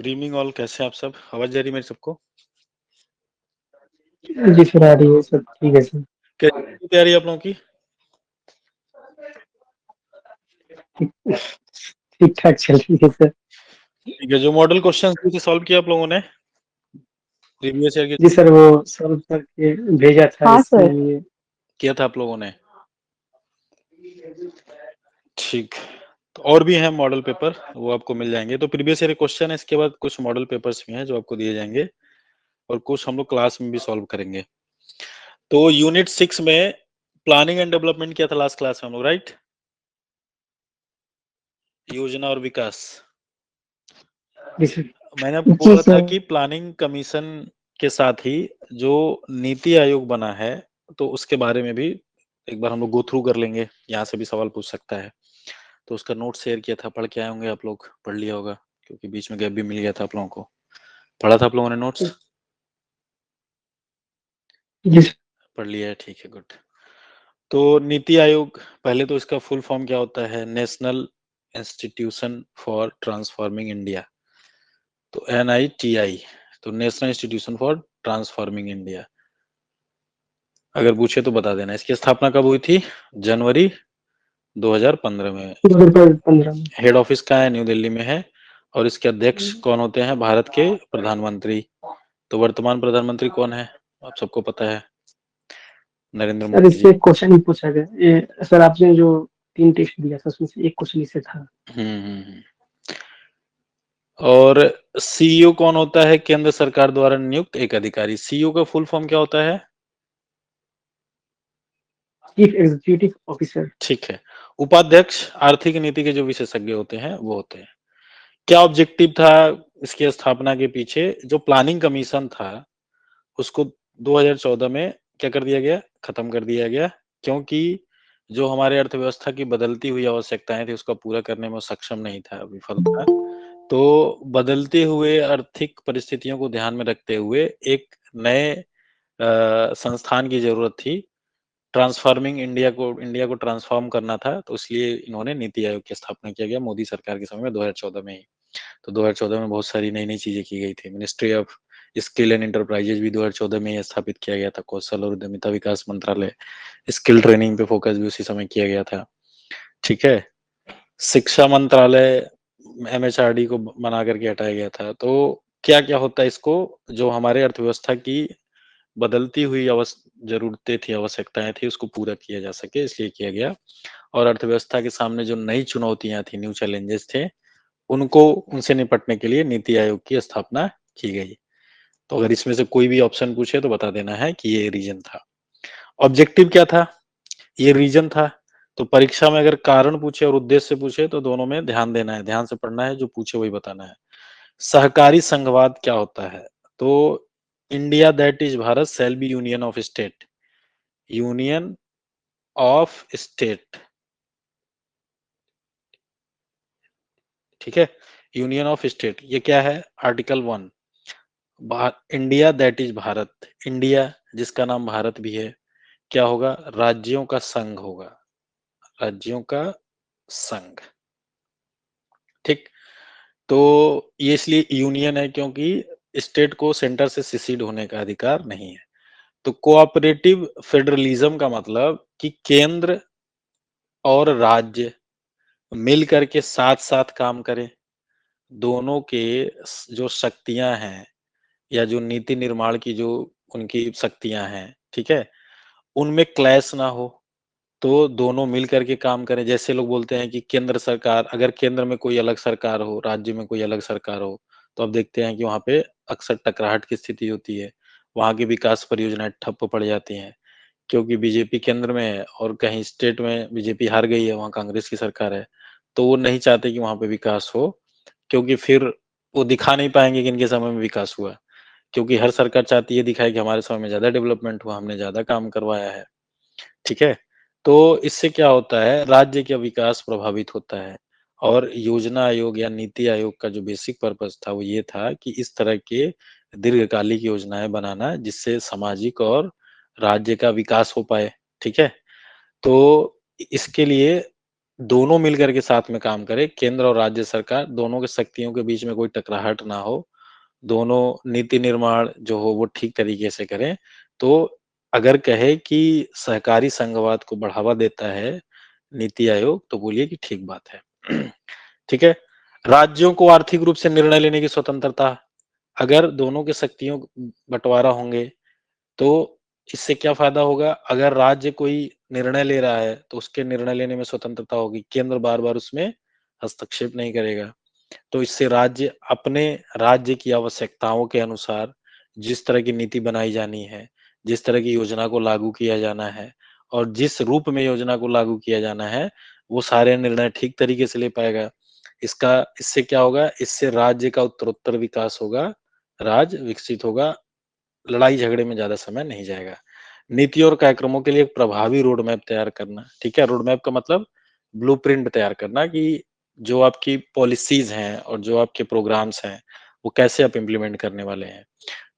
Good evening all, कैसे हैं आप सब? आवाज जा रही है मेरी सबको? जी सर, आ रही है, सब ठीक है सर। कैसी तैयारी है आप लोगों की? ठीक ठीक ठाक चल रही है सर। ठीक है, जो मॉडल क्वेश्चन थे सॉल्व किया आप लोगों ने प्रीवियस ईयर के? जी सर, वो सॉल्व करके भेजा था हाँ इसके सर। लिए। किया था आप लोगों ने? ठीक। तो और भी हैं मॉडल पेपर, वो आपको मिल जाएंगे। तो प्रीवियस ईयर क्वेश्चन है, इसके बाद कुछ मॉडल पेपर्स भी हैं जो आपको दिए जाएंगे और कुछ हम लोग क्लास में भी सॉल्व करेंगे। तो यूनिट 6 में प्लानिंग एंड डेवलपमेंट किया था लास्ट क्लास में हम लोग, राइट? योजना और विकास। जी सर। मैंने आपको जी बोला था सर। कि प्लानिंग कमीशन के साथ ही जो नीति आयोग बना है, तो उसके बारे में भी एक बार हम लोग गो थ्रू कर लेंगे। यहाँ से भी सवाल पूछ सकता है। तो उसका नोट शेयर किया था, पढ़ के आए होंगे आप लोग, पढ़ लिया होगा क्योंकि बीच में गैप भी मिल गया था आप लोगों को। पढ़ा था आप लोगों ने नोट्स? जी सर। पढ़ लिया है, ठीक है, गुड। तो नीति आयोग, पहले तो इसका फुल फॉर्म क्या होता है? National institution for transforming India. तो NITI, तो national institution for transforming India. अगर पूछे तो बता देना। इसकी स्थापना कब हुई थी? जनवरी 2015 में। 2015 में। हेड ऑफिस कहाँ है? न्यू दिल्ली में है। और इसके अध्यक्ष कौन होते हैं? भारत के प्रधानमंत्री। तो वर्तमान प्रधानमंत्री कौन है? आप सबको पता है, नरेंद्र सर, मोदी जी। इससे एक क्वेश्चन ही पूछा गया ये सर, आपने जो 3 टेस्ट दिया था उसमें से एक क्वेश्चन इससे था। हम्म। और CEO कौन होता है? केंद्र सरकार द्वारा नियुक्त एक अधिकारी। CEO का फुल फॉर्म क्या होता है? Chief executive officer. ठीक है। उपाध्यक्ष आर्थिक नीति के जो विशेषज्ञ होते हैं वो होते हैं। क्या ऑब्जेक्टिव था इसकी स्थापना के पीछे? जो प्लानिंग कमीशन था उसको 2014 में क्या कर दिया गया? खत्म कर दिया गया, क्योंकि जो हमारे अर्थव्यवस्था की बदलती हुई आवश्यकताएं थी उसका पूरा करने में वो सक्षम नहीं था, विफल था। तो बदलते हुए आर्थिक परिस्थितियों को ध्यान में रखते हुए एक नए संस्थान की जरूरत थी। ट्रांसफॉर्मिंग इंडिया को ट्रांसफॉर्म करना था, तो इसलिए इन्होंने नीति आयोग की स्थापना किया गया मोदी सरकार के समय में 2014 में ही। तो 2014 में बहुत सारी नई नई चीजें की गई थी। Ministry of skill and enterprises भी 2014 में ही स्थापित किया गया था। कौशल और उद्यमिता विकास मंत्रालय, स्किल ट्रेनिंग पे फोकस भी उसी समय किया गया था। ठीक है। शिक्षा मंत्रालय MHRD को बना करके हटाया गया था। तो क्या क्या होता है इसको, जो हमारे अर्थव्यवस्था की बदलती हुई जरूरतें थी, आवश्यकताएं थी, उसको पूरा किया जा सके इसलिए किया गया। और अर्थव्यवस्था के सामने जो नई चुनौतियां थी, न्यू चैलेंजेस थे, उनको उनसे निपटने के लिए नीति आयोग की स्थापना की गई। तो अगर इसमें से कोई भी ऑप्शन पूछे तो बता देना है कि ये रीजन था। ऑब्जेक्टिव क्या था? ये रीजन था। तो परीक्षा में अगर कारण पूछे और उद्देश्य पूछे तो दोनों में ध्यान देना है, ध्यान से पढ़ना है, जो पूछे वही बताना है। सहकारी संघवाद क्या होता है? तो India that is Bharat shall be union of state. Union of state, ठीक है। यूनियन ऑफ स्टेट ये क्या है? Article 1। India that is Bharat, India जिसका नाम भारत भी है, क्या होगा? राज्यों का संघ होगा, राज्यों का संघ। ठीक। तो ये इसलिए यूनियन है क्योंकि स्टेट को सेंटर से सिसीड होने का अधिकार नहीं है। तो कोऑपरेटिव फेडरलिज्म का मतलब कि केंद्र और राज्य मिल करके साथ साथ काम करें। दोनों के जो शक्तियां हैं या जो नीति निर्माण की जो उनकी शक्तियां हैं, ठीक है, उनमें क्लैश ना हो। तो दोनों मिल करके काम करें। जैसे लोग बोलते हैं कि केंद्र सरकार, अगर केंद्र में कोई अलग सरकार हो, राज्य में कोई अलग सरकार हो, तो अब देखते हैं कि वहां पे अक्सर टकराहट की स्थिति होती है। वहां की विकास परियोजनाएं ठप्प पड़ जाती हैं, क्योंकि बीजेपी केंद्र में है और कहीं स्टेट में बीजेपी हार गई है, वहां कांग्रेस की सरकार है। तो वो नहीं चाहते कि वहां पे विकास हो, क्योंकि फिर वो दिखा नहीं पाएंगे कि इनके समय में विकास हुआ। क्योंकि हर सरकार चाहती है दिखाए कि हमारे समय में ज्यादा डेवलपमेंट हुआ, हमने ज्यादा काम करवाया है। ठीक है। तो इससे क्या होता है? राज्य का विकास प्रभावित होता है। और योजना आयोग या नीति आयोग का जो बेसिक पर्पस था वो ये था कि इस तरह के दीर्घकालिक योजनाएं बनाना जिससे सामाजिक और राज्य का विकास हो पाए। ठीक है। तो इसके लिए दोनों मिलकर के साथ में काम करें, केंद्र और राज्य सरकार दोनों की शक्तियों के बीच में कोई टकराहट ना हो, दोनों नीति निर्माण जो हो वो ठीक तरीके से करें। तो अगर कहे कि सहकारी संघवाद को बढ़ावा देता है नीति आयोग, तो बोलिए कि ठीक बात है। ठीक है? राज्यों को आर्थिक रूप से निर्णय लेने की स्वतंत्रता, अगर दोनों की शक्तियों बँटवारा होंगे, तो इससे क्या फ़ायदा होगा? अगर राज्य कोई निर्णय ले रहा है, तो उसके निर्णय लेने में स्वतंत्रता होगी, केंद्र बार-बार उसमें हस्तक्षेप नहीं करेगा। तो इससे राज्य अपने राज्य की आवश्यकताओं के अनुसार जिस तरह की नीति बनाई जानी है, जिस तरह की योजना को लागू किया जाना है और जिस रूप में योजना को लागू किया जाना है, वो सारे निर्णय ठीक तरीके से ले पाएगा। इससे क्या होगा? इससे राज्य का उत्तरोत्तर विकास होगा, राज्य विकसित होगा, लड़ाई-झगड़े में ज़्यादा समय नहीं जाएगा। नीति और कार्यक्रमों के लिए एक प्रभावी रोड मैप तैयार करना, ठीक है? रोड मैप का मतलब ब्लूप्रिंट तैयार करना कि जो आपकी पॉलिसीज़ हैं और जो आपके प्रोग्राम्स हैं, वो कैसे आप इम्प्लीमेंट करने वाले हैं।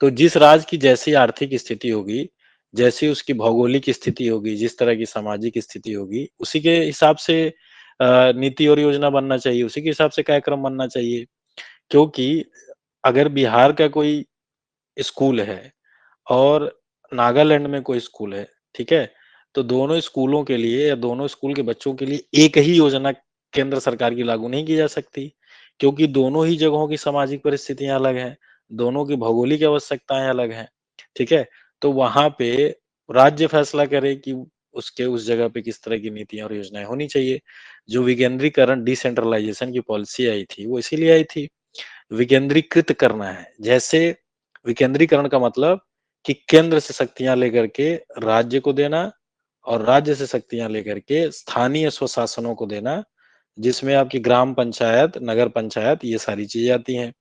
तो जिस राज्य की जैसी आर्थिक स्थिति होगी, जैसी उसकी भौगोलिक स्थिति होगी, जिस तरह की सामाजिक स्थिति होगी, उसी के हिसाब से नीति और योजना बनना चाहिए, उसी के हिसाब से कार्यक्रम बनना चाहिए। क्योंकि अगर बिहार का कोई स्कूल है और नागालैंड में कोई स्कूल है, ठीक है? तो दोनों स्कूलों के लिए या दोनों स्कूल के बच्चों के लिए एक ही योजना केंद्र सरकार की लागू नहीं की जा सकती, क्योंकि दोनों ही जगहों की सामाजिक परिस्थितियाँ अलग हैं, दोनों की भौगोलिक आवश्यकताएँ अलग हैं, ठीक है? तो वहाँ पे राज्य फैसला करे कि उसके उस जगह पे किस तरह की नीतियाँ और योजनाएँ होनी चाहिए। जो विकेंद्रीकरण डिसेंट्रलाइज़ेशन की पॉलिसी आई थी, वो इसीलिए आई थी। विकेंद्रीकृत करना है। जैसे विकेंद्रीकरण का मतलब कि केंद्र से शक्तियाँ लेकर के राज्य को देना और राज्य से शक्तियाँ लेकर के स्थानीय स्वशासनों को देना, जिसमें आपकी ग्राम पंचायत, नगर पंचायत ये सारी चीज़ें आती हैं।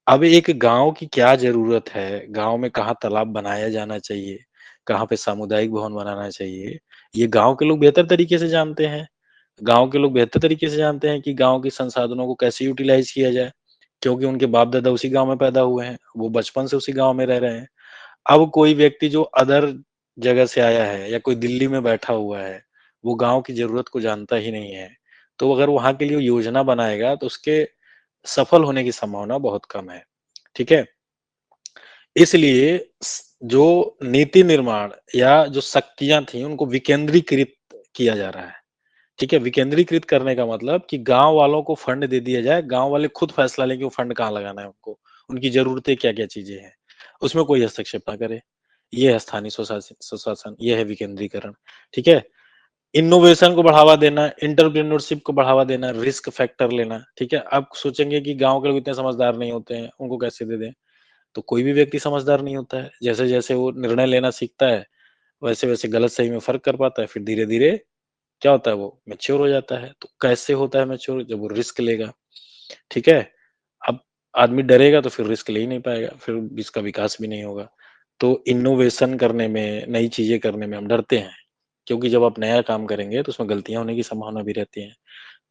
अब एक गाँव की क्या ज़रूरत है, गाँव में कहाँ तालाब बनाया जाना चाहिए, कहाँ पे सामुदायिक भवन बनाना चाहिए, ये गाँव के लोग बेहतर तरीके से जानते हैं। गाँव के लोग बेहतर तरीके से जानते हैं कि गाँव के संसाधनों को कैसे यूटिलाइज़ किया जाए, क्योंकि उनके बाप-दादा उसी गाँव में पैदा हुए हैं, वो बचपन से उसी गाँव में रह रहे हैं। अब कोई व्यक्ति जो अदर जगह से आया है या कोई दिल्ली में बैठा हुआ है, वो गाँव की ज़रूरत को जानता ही नहीं है। तो अगर वहाँ के लिए योजना बनाएगा तो उसके सफल होने की संभावना बहुत कम है। ठीक है? इसलिए जो नीति निर्माण या जो शक्तियाँ थी उनको विकेंद्रीकृत किया जा रहा है। ठीक है? विकेंद्रीकृत करने का मतलब कि गाँव वालों को फंड दे दिया जाए, गाँव वाले खुद फैसला लें कि वो फंड कहाँ लगाना है उनको, उनकी ज़रूरतें क्या-क्या चीज़ें हैं, उसमें कोई हस्तक्षेप ना करे। ये है स्थानीय स्वशासन, ये है विकेंद्रीकरण, ठीक है? इनोवेशन को बढ़ावा देना, एंटरप्रेन्योरशिप को बढ़ावा देना, रिस्क फैक्टर लेना, ठीक है? आप सोचेंगे कि गाँव के लोग इतने समझदार नहीं होते हैं, उनको कैसे दे दें? तो कोई भी व्यक्ति समझदार नहीं होता है। जैसे-जैसे वो निर्णय लेना सीखता है, वैसे-वैसे गलत-सही में फ़र्क कर पाता है, फिर धीरे-धीरे क्या होता है वो मैच्योर हो जाता है। तो कैसे होता है मैच्योर? जब वो रिस्क लेगा, ठीक है? अब आदमी डरेगा तो फिर रिस्क ले ही नहीं पाएगा, फिर इसका विकास भी नहीं होगा। तो इनोवेशन करने में, नई चीज़ें करने में हम डरते हैं, क्योंकि जब आप नया काम करेंगे तो उसमें गलतियाँ होने की संभावना भी रहती है।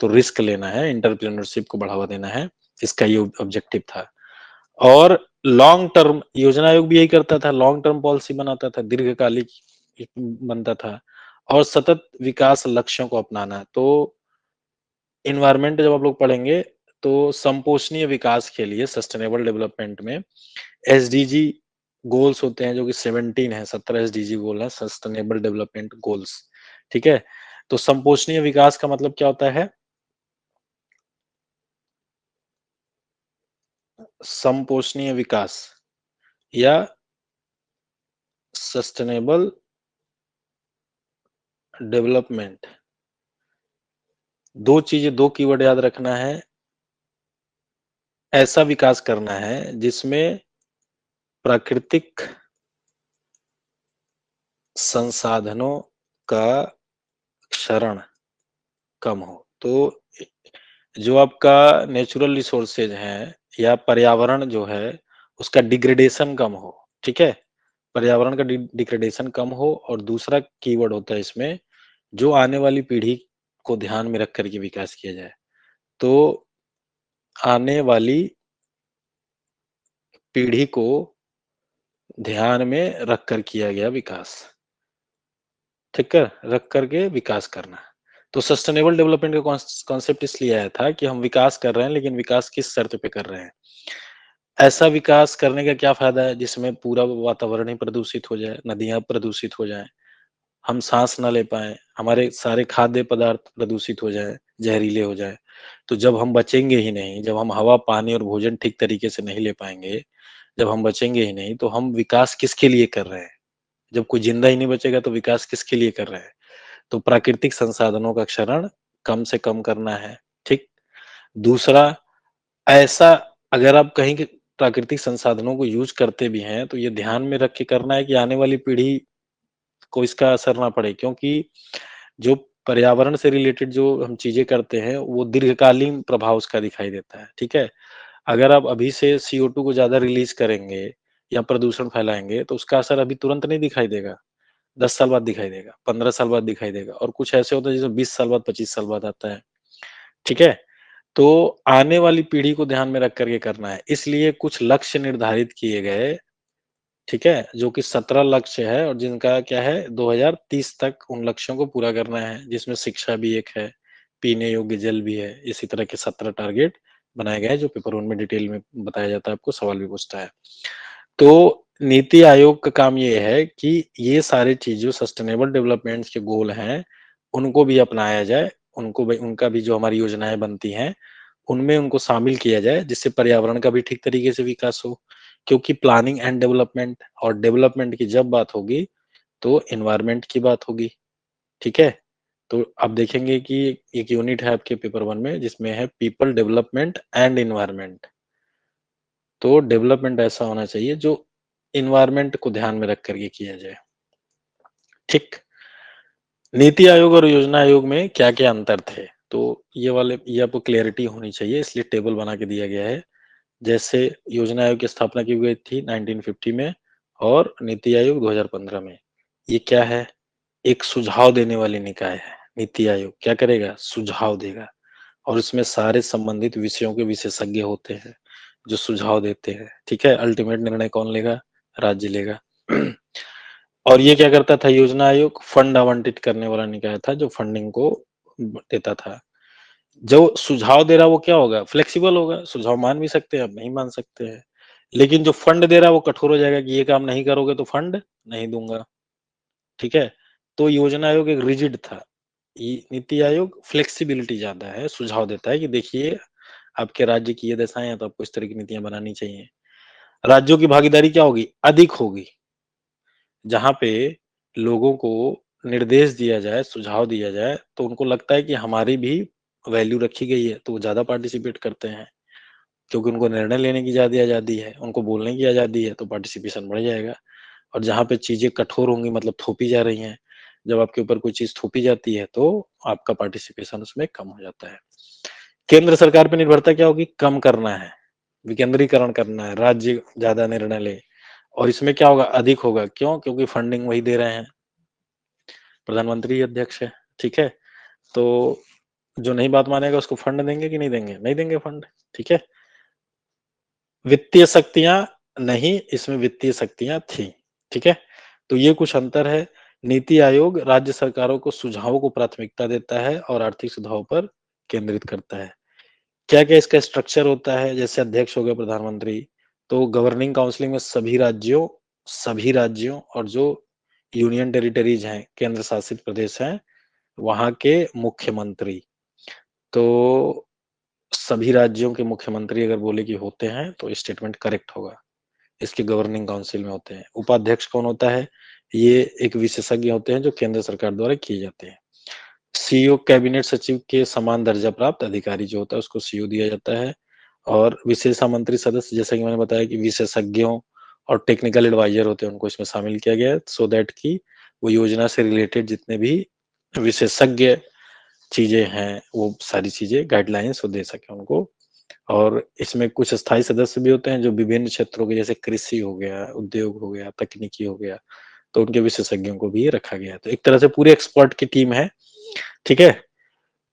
तो रिस्क लेना है, एंटरप्रेन्योरशिप को बढ़ावा देना है, इसका ये ऑब्जेक्टिव था। और लॉन्ग टर्म योजना आयोग भी यही करता था, लॉन्ग टर्म पॉलिसी बनाता था, दीर्घकालिक बनता था और सतत विकास लक्ष्यों को अपनाना। तो एनवायरनमेंट जब आप लोग पढ़ेंगे, तो संपोषणीय विकास के लिए सस्टेनेबल डेवलपमेंट में एसडीजी गोल्स होते हैं जो कि 17 है, 17 एसडीजी गोल हैं, सस्टेनेबल डेवलपमेंट गोल्स, ठीक है? तो संपोषणीय विकास का मतलब क्या होता है? संपोषणीय विकास या सस्टेनेबल डेवलपमेंट, 2 चीज़ें, 2 कीवर्ड याद रखना है। ऐसा विकास करना है जिसमें प्राकृतिक संसाधनों का क्षरण कम हो। तो जो आपका नेचुरल रिसोर्सेज हैं या पर्यावरण जो है, उसका डिग्रेडेशन कम हो, ठीक है? पर्यावरण का डिग्रेडेशन कम हो और दूसरा कीवर्ड होता है इसमें, जो आने वाली पीढ़ी को ध्यान में रख कर के विकास किया जाए। तो आने वाली पीढ़ी को ध्यान में रख कर किया गया विकास, ठीक है? रख कर के विकास करना। तो सस्टेनेबल डेवलपमेंट का कॉन्सेप्ट इसलिए आया था कि हम विकास कर रहे हैं, लेकिन विकास किस शर्त पे कर रहे हैं? ऐसा विकास करने का क्या फ़ायदा है जिसमें पूरा वातावरण ही प्रदूषित हो जाए, नदियाँ प्रदूषित हो जाएँ, हम साँस ना ले पाएँ, हमारे सारे खाद्य पदार्थ प्रदूषित हो जाएँ, जहरीले हो जाएँ। तो जब हम बचेंगे ही नहीं, जब हम हवा, पानी और भोजन ठीक तरीके से नहीं ले पाएँगे, जब हम बचेंगे ही नहीं, तो हम विकास किसके लिए कर रहे हैं? जब कोई ज़िंदा ही नहीं बचेगा तो विकास किसके लिए कर रहे हैं? तो प्राकृतिक संसाधनों का क्षरण कम से कम करना है, ठीक? दूसरा, ऐसा अगर आप कहीं के प्राकृतिक संसाधनों को यूज़ करते भी हैं, तो ये ध्यान में रख के करना है कि आने वाली पीढ़ी को इसका असर ना पड़े, क्योंकि जो पर्यावरण से रिलेटेड जो हम चीज़ें करते हैं, वो दीर्घकालीन प्रभाव उसका दिखाई देता है, ठीक है? अगर आप अभी से CO2 को ज़्यादा रिलीज़ करेंगे या प्रदूषण फैलाएँगे, तो उसका असर अभी तुरंत नहीं दिखाई देगा, 10 साल बाद दिखाई देगा, 15 साल बाद दिखाई देगा और कुछ ऐसे होते हैं जिसमें 20 साल बाद, 25 साल बाद आता है, ठीक है? तो आने वाली पीढ़ी को ध्यान में रख कर के करना है, इसलिए कुछ लक्ष्य निर्धारित किए गए, ठीक है? जो कि 17 लक्ष्य है और जिनका क्या है 2030 तक उन लक्ष्यों को पूरा करना है, जिसमें शिक्षा भी एक है, पीने योग्य जल भी है, इसी तरह के 17 टारगेट बनाए गए हैं, जो पेपर 1 में डिटेल में बताया जाता है, आपको सवाल भी पूछता है। तो नीति आयोग का काम ये है कि ये सारी चीज़ जो सस्टेनेबल डेवलपमेंट्स के गोल हैं, उनको भी अपनाया जाए, उनको भी उनका भी जो हमारी योजनाएँ बनती हैं, उनमें उनको शामिल किया जाए, जिससे पर्यावरण का भी ठीक तरीके से विकास हो। क्योंकि प्लानिंग एंड डेवलपमेंट और डेवलपमेंट की जब बात होगी, तो एनवायरनमेंट की बात होगी, ठीक है? तो आप देखेंगे कि एक यूनिट है आपके पेपर 1 में जिसमें है पीपल डेवलपमेंट एंड एनवायरनमेंट। तो डेवलपमेंट ऐसा होना चाहिए जो एनवायरनमेंट को ध्यान में रख कर के किया जाए, ठीक? नीति आयोग और योजना आयोग में क्या-क्या अंतर थे? तो ये आपको क्लैरिटी होनी चाहिए, इसलिए टेबल बना के दिया गया है। जैसे योजना आयोग की स्थापना की गई थी 1950 में और नीति आयोग 2015 में। ये क्या है? एक सुझाव देने वाली निकाय है। नीति आयोग क्या करेगा? सुझाव देगा और इसमें सारे संबंधित विषयों के विशेषज्ञ होते हैं, जो सुझाव देते हैं, ठीक है? अल्टीमेट निर्णय कौन लेगा? राज्य लेगा। और ये क्या करता था योजना आयोग? फंड आवंटित करने वाला निकाय था, जो फंडिंग को देता था। जो सुझाव दे रहा है वो क्या होगा? फ्लेक्सिबल होगा, सुझाव मान भी सकते हैं, आप नहीं मान सकते हैं। लेकिन जो फंड दे रहा है वो कठोर हो जाएगा कि ये काम नहीं करोगे तो फंड नहीं दूँगा, ठीक है? तो योजना आयोग एक रिजिड था। ये नीति आयोग फ्लेक्सिबिलिटी ज़्यादा है, सुझाव देता है कि देखिए आपके राज्य की ये दशाएँ हैं तो आपको इस तरह की नीतियाँ बनानी चाहिए। राज्यों की भागीदारी क्या होगी? अधिक होगी। जहाँ पे लोगों को निर्देश दिया जाए, सुझाव दिया जाए, तो उनको लगता है कि हमारी भी वैल्यू रखी गई है, तो वो ज़्यादा पार्टिसिपेट करते हैं। क्योंकि उनको निर्णय लेने की ज़्यादा आज़ादी है, उनको बोलने की आज़ादी है, तो पार्टिसिपेशन बढ़ जाएगा। और जहाँ पे चीज़ें कठोर होंगी मतलब थोपी जा रही हैं, जब आपके ऊपर कोई चीज़ थोपी जाती है, तो आपका पार्टिसिपेशन उसमें कम हो जाता है। केंद्र सरकार पे निर्भरता क्या होगी? कम करना है, विकेंद्रीकरण करना है, राज्य ज़्यादा निर्णय ले और इसमें क्या होगा? अधिक होगा। क्यों? क्योंकि फंडिंग वही दे रहे हैं। प्रधानमंत्री ही अध्यक्ष है, ठीक है? तो जो नहीं बात मानेगा उसको फंड देंगे कि नहीं देंगे? नहीं देंगे फंड, ठीक है? वित्तीय शक्तियाँ नहीं, इसमें वित्तीय शक्तियाँ थी, ठीक है? तो ये कुछ अंतर है। नीति आयोग राज्य सरकारों को सुझावों को प्राथमिकता देता है और आर्थिक सुझावों पर केंद्रित करता है। क्या-क्या इसका स्ट्रक्चर होता है? जैसे अध्यक्ष हो गए प्रधानमंत्री, तो गवर्निंग काउंसिल में सभी राज्यों और जो यूनियन टेरिटरीज़ हैं, केंद्र शासित प्रदेश हैं, वहाँ के मुख्यमंत्री। तो सभी राज्यों के मुख्यमंत्री अगर बोले कि होते हैं, तो स्टेटमेंट करेक्ट होगा। इसके गवर्निंग काउंसिल में होते हैं। उपाध्यक्ष कौन होता है? ये एक विशेषज्ञ होते हैं जो केंद्र सरकार द्वारा किए जाते हैं। सीईओ कैबिनेट सचिव के समान दर्जा प्राप्त अधिकारी जो होता है उसको सीईओ दिया जाता है और विशेष आमंत्रित सदस्य जैसा कि मैंने बताया कि विशेषज्ञों और टेक्निकल एडवाइजर होते हैं उनको इसमें शामिल किया गया है सो दैट कि वो योजना से रिलेटेड जितने भी विशेषज्ञ चीजें हैं वो सारी चीजें गाइडलाइंस वो दे सके उनको और इसमें कुछ स्थायी सदस्य भी होते हैं जो विभिन्न क्षेत्रों के जैसे कृषि हो गया, उद्योग हो गया, तकनीकी हो गया, तो उनके विशेषज्ञों को भी रखा गया है। तो एक तरह से पूरे एक्सपर्ट की टीम है, ठीक है?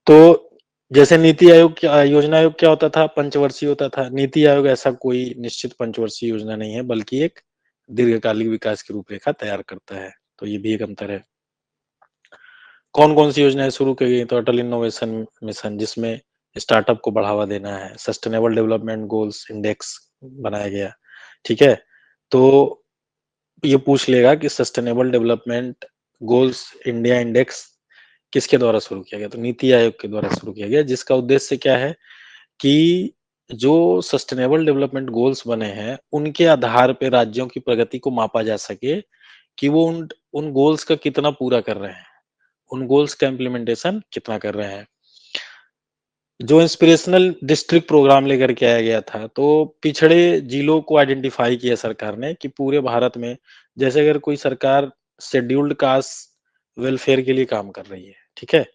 तो जैसे नीति आयोग क्या योजना आयोग क्या होता था? पंचवर्षीय होता था। नीति आयोग ऐसा कोई निश्चित पंचवर्षीय योजना नहीं है, बल्कि एक दीर्घकालिक विकास की रूपरेखा तैयार करता है। तो ये भी एक अंतर है। कौन-कौन सी योजनाएँ शुरू की गई? तो अटल इनोवेशन मिशन जिसमें स्टार्टअप को बढ़ावा देना है, सस्टेनेबल डेवलपमेंट गोल्स इंडेक्स बनाया गया, ठीक है? तो ये पूछ लेगा कि sustainable development goals India index किसके द्वारा शुरू किया गया? तो नीति आयोग के द्वारा शुरू किया गया, जिसका उद्देश्य क्या है कि जो सस्टेनेबल डेवलपमेंट गोल्स बने हैं, उनके आधार पे राज्यों की प्रगति को मापा जा सके कि वो उन उन गोल्स का कितना पूरा कर रहे हैं, उन गोल्स का इम्प्लीमेंटेशन कितना कर रहे हैं। जो इंस्पिरेशनल डिस्ट्रिक्ट प्रोग्राम लेकर के आया गया था, तो पिछड़े जिलों को आइडेंटिफाई किया सरकार ने कि पूरे भारत में जैसे अगर कोई सरकार शेड्यूल्ड कास्ट वेलफेयर के लिए काम कर रही है, ठीक है?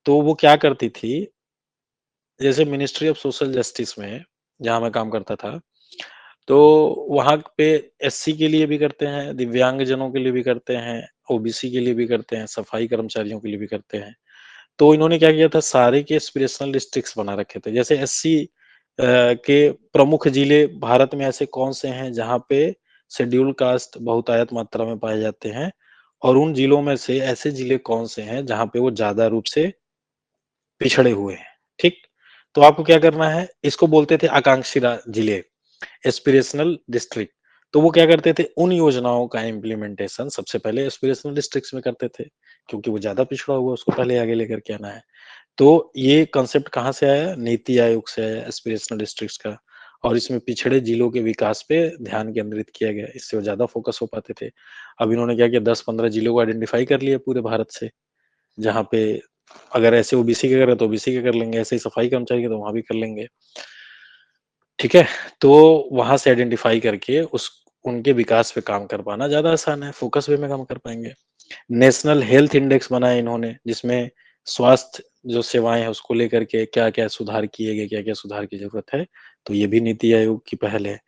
तो वो क्या करती थी, जैसे मिनिस्ट्री ऑफ सोशल जस्टिस में जहाँ मैं काम करता था, तो वहाँ पे एससी के लिए भी करते हैं, दिव्यांगजनों के लिए भी करते हैं, ओबीसी के लिए भी करते हैं, सफाई कर्मचारियों के लिए भी करते हैं। तो इन्होंने क्या किया था, सारे के एस्पिरेशनल डिस्ट्रिक्ट्स बना रखे थे। जैसे एससी के प्रमुख जिले भारत में ऐसे कौन से हैं जहाँ पे शेड्यूल कास्ट बहुतायत मात्रा में पाए जाते हैं, और उन जिलों में से ऐसे जिले कौन से हैं जहाँ पे वो ज्यादा रूप से पिछड़े हुए हैं, ठीक? तो आपको क्या करना है, इसको बोलते थे आकांक्षी जिले, एस्पिरेशनल डिस्ट्रिक्ट। तो वो क्या करते थे, उन योजनाओं का इम्प्लीमेंटेशन सबसे पहले एस्पिरेशनल डिस्ट्रिक्ट्स में करते थे, क्योंकि वो ज्यादा पिछड़ा हुआ है, उसको पहले आगे लेकर के आना है। तो ये कॉन्सेप्ट कहाँ से आया? नीति आयोग से आया, एस्पिरेशनल डिस्ट्रिक्ट्स का। और इसमें पिछड़े जिलों के विकास पे ध्यान केंद्रित किया गया, इससे वो ज्यादा फोकस हो पाते थे। अब इन्होंने क्या किया, 10-15 जिलों को आइडेंटिफाई कर लिया पूरे भारत से, जहाँ पे अगर ऐसे ओबीसी के कर रहे हैं तो ओबीसी के कर लेंगे, ऐसे ही सफाई कर्मचारी के तो वहां भी कर लेंगे, ठीक है? तो वहां से आइडेंटिफाई करके उस उनके विकास पे काम कर पाना ज्यादा आसान है, फोकस वे में काम कर पाएंगे। नेशनल हेल्थ इंडेक्स बनाया इन्होंने, जिसमें स्वास्थ्य जो सेवाएं हैं उसको लेकर के क्या क्या सुधार किए गए, क्या क्या सुधार की जरूरत है, तो ये भी नीति आयोग की पहल है।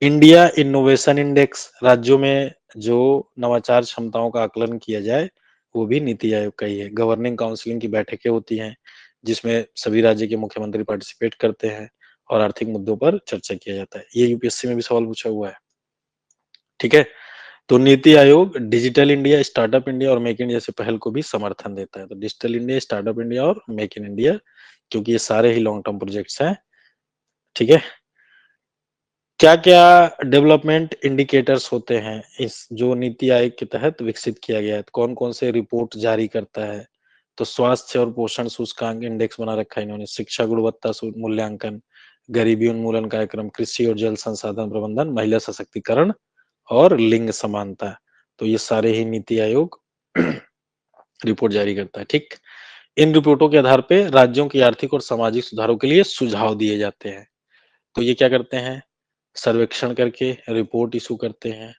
इंडिया इनोवेशन इंडेक्स, राज्यों में जो नवाचार क्षमताओं का आकलन किया जाए, वो भी नीति आयोग का ही है। गवर्निंग काउंसिलिंग की बैठकें होती हैं, जिसमें सभी राज्य के मुख्यमंत्री पार्टिसिपेट करते हैं और आर्थिक मुद्दों पर चर्चा किया जाता है। ये यूपीएससी में भी सवाल पूछा हुआ है, ठीक है? तो NITI Aayog digital India, startup India और मेक इंडिया जैसे पहल को भी समर्थन देता है। तो डिजिटल इंडिया, स्टार्टअप इंडिया और मेक इन इंडिया, क्योंकि ये सारे ही लॉन्ग टर्म प्रोजेक्ट्स हैं, ठीक है? क्या-क्या डेवलपमेंट इंडिकेटर्स होते हैं इस जो नीति आयोग के तहत विकसित किया गया है? तो कौन-कौन से रिपोर्ट जारी करता है? तो स्वास्थ्य और पोषण सूचकांक इंडेक्स बना रखा है इन्होंने, शिक्षा गुणवत्ता मूल्यांकन, गरीबी उन्मूलन कार्यक्रम, कृषि और जल संसाधन प्रबंधन, महिला सशक्तिकरण और लिंग समानता। तो ये सारे ही नीति आयोग रिपोर्ट जारी करता है, ठीक? इन रिपोर्टों के आधार पे राज्यों की आर्थिक और सामाजिक सुधारों के लिए सुझाव दिए जाते हैं। तो ये क्या करते हैं, सर्वेक्षण करके रिपोर्ट इशू करते हैं,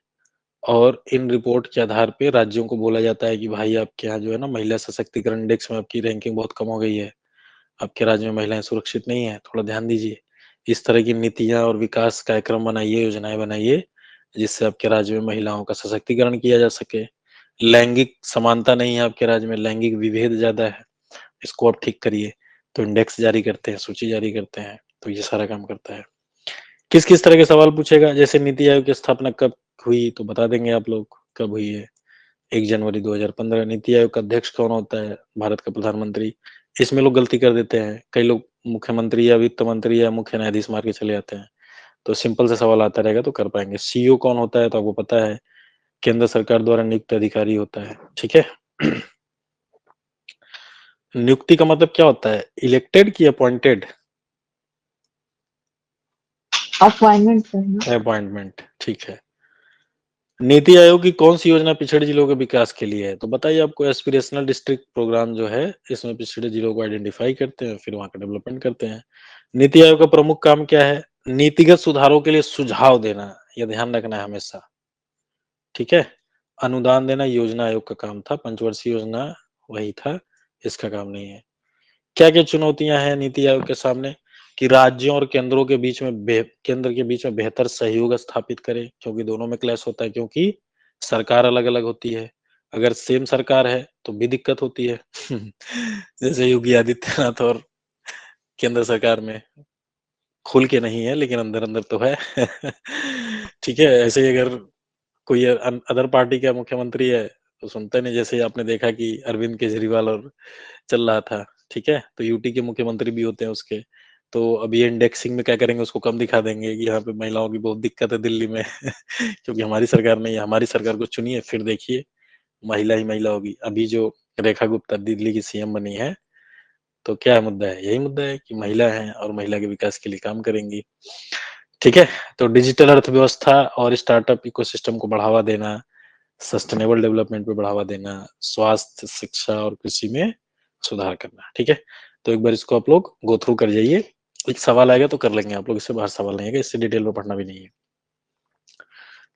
और इन रिपोर्ट के आधार पे राज्यों को बोला जाता है कि भाई आपके यहाँ जो है ना महिला सशक्तिकरण इंडेक्स में आपकी रैंकिंग बहुत कम हो गई है, आपके राज्य में महिलाएं सुरक्षित नहीं है, थोड़ा ध्यान दीजिए। इस तरह की नीतियां और विकास कार्यक्रम बनाइए, योजनाएं बनाइए, जिससे आपके राज्य में महिलाओं का सशक्तिकरण किया जा सके। लैंगिक समानता नहीं है आपके राज्य में, लैंगिक विभेद ज्यादा है, इसको आप ठीक करिए। तो इंडेक्स जारी करते हैं, सूची जारी करते हैं, तो ये सारा काम करता है। किस किस तरह के सवाल पूछेगा, जैसे नीति आयोग की स्थापना कब हुई, तो बता देंगे आप लोग कब हुई है। 1 जनवरी 2015। नीति आयोग का अध्यक्ष कौन होता है? भारत का प्रधानमंत्री। इसमें लोग गलती कर देते हैं, कई लोग मुख्यमंत्री या वित्त मंत्री या मुख्य न्यायाधीश मार के चले जाते हैं। तो सिंपल सा सवाल आता रहेगा तो कर पाएंगे। सीईओ कौन होता है? तो आपको पता है, केंद्र सरकार द्वारा नियुक्त अधिकारी होता है, ठीक है? नियुक्ति का मतलब क्या होता है, इलेक्टेड की अपॉइंटेड? अपॉइंटमेंट है। अपॉइंटमेंट, ठीक है। नीति आयोग की कौन सी योजना पिछड़े जिलों के विकास के लिए है? तो बताइए आपको, एस्पिरेशनल डिस्ट्रिक्ट प्रोग्राम जो है, इसमें पिछड़े जिलों को आइडेंटिफाई करते हैं, फिर वहां का डेवलपमेंट करते हैं। नीति आयोग का प्रमुख काम क्या है? नीतिगत सुधारों के लिए सुझाव देना, यह ध्यान रखना है हमेशा, ठीक है? अनुदान देना योजना आयोग का काम था, पंचवर्षीय योजना वही था, इसका काम नहीं है। क्या क्या चुनौतियां हैं नीति आयोग के सामने? कि राज्यों और केंद्रों के बीच में केंद्र के बीच में बेहतर सहयोग स्थापित करे, क्योंकि दोनों में क्लैश होता है, क्योंकि सरकार अलग अलग होती है। अगर सेम सरकार है तो भी दिक्कत होती है जैसे योगी आदित्यनाथ और केंद्र सरकार में खुल के नहीं है, लेकिन अंदर अंदर तो है ठीक है? ऐसे ही अगर कोई अदर पार्टी का मुख्यमंत्री है तो सुनते नहीं, जैसे ही आपने देखा कि अरविंद केजरीवाल और चल रहा था, ठीक है? तो यूटी के मुख्यमंत्री भी होते हैं उसके। तो अब ये इंडेक्सिंग में क्या करेंगे, उसको कम दिखा देंगे कि यहाँ पे महिलाओं की बहुत दिक्कत है दिल्ली में क्योंकि हमारी सरकार नहीं है, हमारी सरकार को चुनिए, फिर देखिए महिला ही महिला होगी। अभी जो रेखा गुप्ता दिल्ली की सीएम बनी है, तो क्या मुद्दा है? यही मुद्दा है कि महिला है और महिला के विकास के लिए काम करेंगी। ठीक है? तो डिजिटल अर्थव्यवस्था और स्टार्टअप इकोसिस्टम को बढ़ावा देना, सस्टेनेबल डेवलपमेंट पे बढ़ावा देना, स्वास्थ्य, शिक्षा और कृषि में सुधार करना। ठीक है? तो एक बार इसको आप लोग गो थ्रू कर जाइए। एक सवाल आएगा तो कर लेंगे आप लोग, इससे बाहर सवाल नहीं आएगा, इससे डिटेल में पढ़ना भी नहीं है।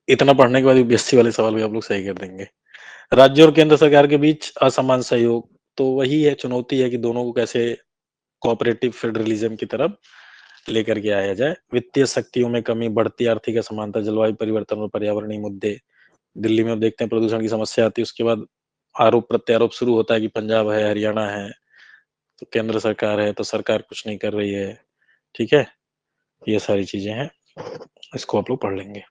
इतना पढ़ने के बाद यूपीएससी वाले सवाल भी आप लोग सही कर देंगे। राज्य और केंद्र सरकार के बीच असमान सहयोग, तो वही है, चुनौती है कि दोनों को कैसे कोऑपरेटिव फेडरलिज्म की तरफ लेकर के आया जाए। वित्तीय शक्तियों में कमी, बढ़ती आर्थिक असमानता, जलवायु परिवर्तन और पर्यावरणीय मुद्दे। दिल्ली में अब देखते हैं प्रदूषण की समस्या आती है, उसके बाद आरोप प्रत्यारोप शुरू होता है कि पंजाब है, हरियाणा है, तो केंद्र सरकार है, तो सरकार कुछ नहीं कर रही है। ठीक है? ये सारी चीजें हैं, इसको आप लोग पढ़ लेंगे।